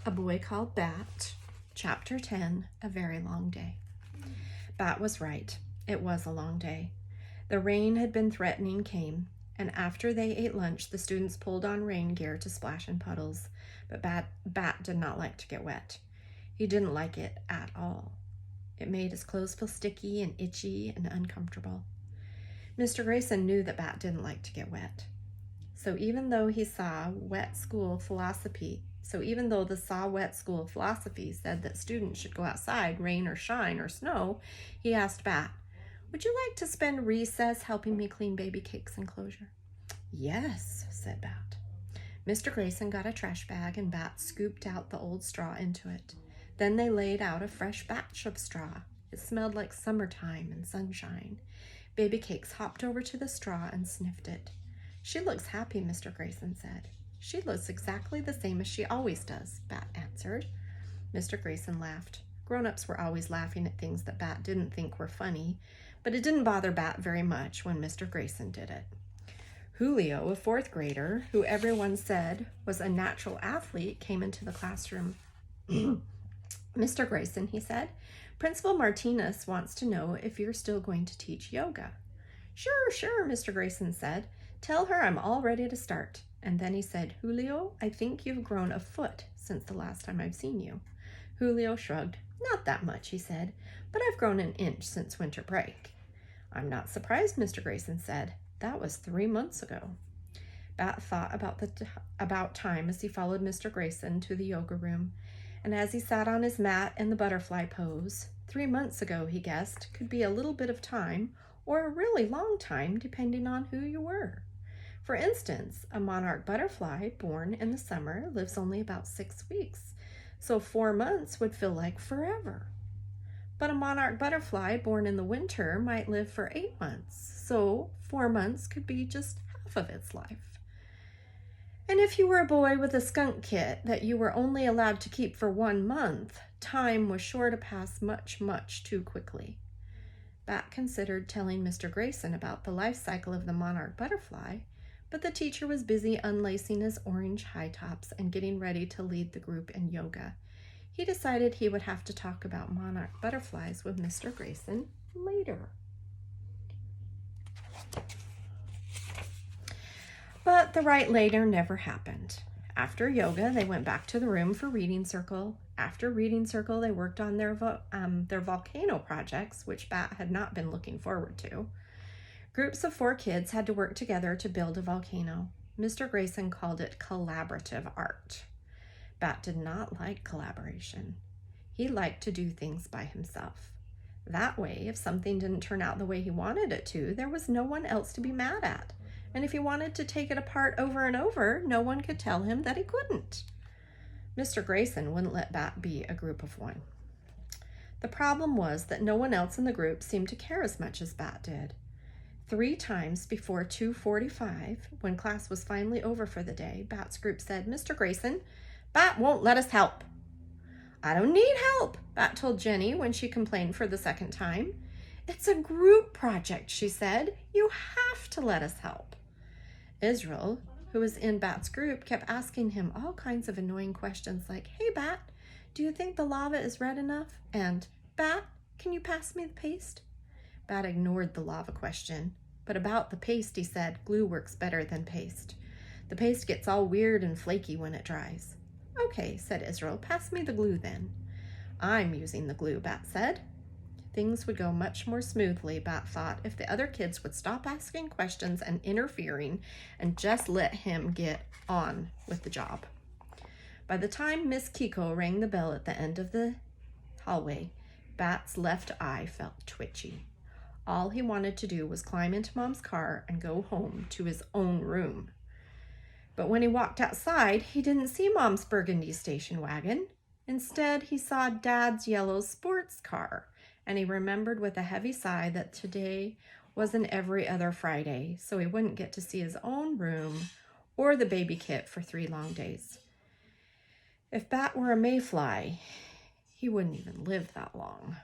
A Boy Called Bat, Chapter 10, A Very Long Day. Bat was right. It was a long day. The rain had been threatening came, and after they ate lunch, the students pulled on rain gear to splash in puddles, but Bat did not like to get wet. He didn't like it at all. It made his clothes feel sticky and itchy and uncomfortable. Mr. Grayson knew that Bat didn't like to get wet. So even though the Saw Wet School philosophy said that students should go outside, rain or shine or snow, he asked Bat, "Would you like to spend recess helping me clean Baby Cake's enclosure?" "Yes," said Bat. Mr. Grayson got a trash bag and Bat scooped out the old straw into it. Then they laid out a fresh batch of straw. It smelled like summertime and sunshine. Baby Cakes hopped over to the straw and sniffed it. "She looks happy," Mr. Grayson said. "She looks exactly the same as she always does," Bat answered. Mr. Grayson laughed. Grown-ups were always laughing at things that Bat didn't think were funny, but it didn't bother Bat very much when Mr. Grayson did it. Julio, a fourth grader, who everyone said was a natural athlete, came into the classroom. "Mr. Grayson," he said, "Principal Martinez wants to know if you're still going to teach yoga." Sure, Mr. Grayson said. "Tell her I'm all ready to start." And then he said, "Julio, I think you've grown a foot since the last time I've seen you." Julio shrugged. "Not that much," he said, "but I've grown an inch since winter break." "I'm not surprised," Mr. Grayson said. "That was 3 months ago." Bat thought about time as he followed Mr. Grayson to the yoga room, and as he sat on his mat in the butterfly pose, 3 months ago, he guessed, could be a little bit of time or a really long time depending on who you were. For instance, a monarch butterfly born in the summer lives only about 6 weeks, so 4 months would feel like forever. But a monarch butterfly born in the winter might live for 8 months, so 4 months could be just half of its life. And if you were a boy with a skunk kit that you were only allowed to keep for 1 month, time was sure to pass much, much too quickly. Bat considered telling Mr. Grayson about the life cycle of the monarch butterfly, but the teacher was busy unlacing his orange high tops and getting ready to lead the group in yoga. He decided he would have to talk about monarch butterflies with Mr. Grayson later. But the right later never happened. After yoga, they went back to the room for reading circle. After reading circle, they worked on their volcano projects, which Bat had not been looking forward to. Groups of 4 kids had to work together to build a volcano. Mr. Grayson called it collaborative art. Bat did not like collaboration. He liked to do things by himself. That way, if something didn't turn out the way he wanted it to, there was no one else to be mad at. And if he wanted to take it apart over and over, no one could tell him that he couldn't. Mr. Grayson wouldn't let Bat be a group of 1. The problem was that no one else in the group seemed to care as much as Bat did. 3 times before 2:45, when class was finally over for the day, Bat's group said, "Mr. Grayson, Bat won't let us help." "I don't need help," Bat told Jenny when she complained for the 2nd time. "It's a group project," she said. "You have to let us help." Israel, who was in Bat's group, kept asking him all kinds of annoying questions like, "Hey, Bat, do you think the lava is red enough?" And, "Bat, can you pass me the paste?" Bat ignored the lava question, but about the paste he said, "Glue works better than paste. The paste gets all weird and flaky when it dries." "Okay," said Israel, "pass me the glue then." "I'm using the glue," Bat said. Things would go much more smoothly, Bat thought, if the other kids would stop asking questions and interfering and just let him get on with the job. By the time Miss Kiko rang the bell at the end of the hallway, Bat's left eye felt twitchy. All he wanted to do was climb into Mom's car and go home to his own room. But when he walked outside, he didn't see Mom's burgundy station wagon. Instead, he saw Dad's yellow sports car, and he remembered with a heavy sigh that today was an every other Friday, so he wouldn't get to see his own room or the baby kit for 3 long days. If Bat were a mayfly, he wouldn't even live that long.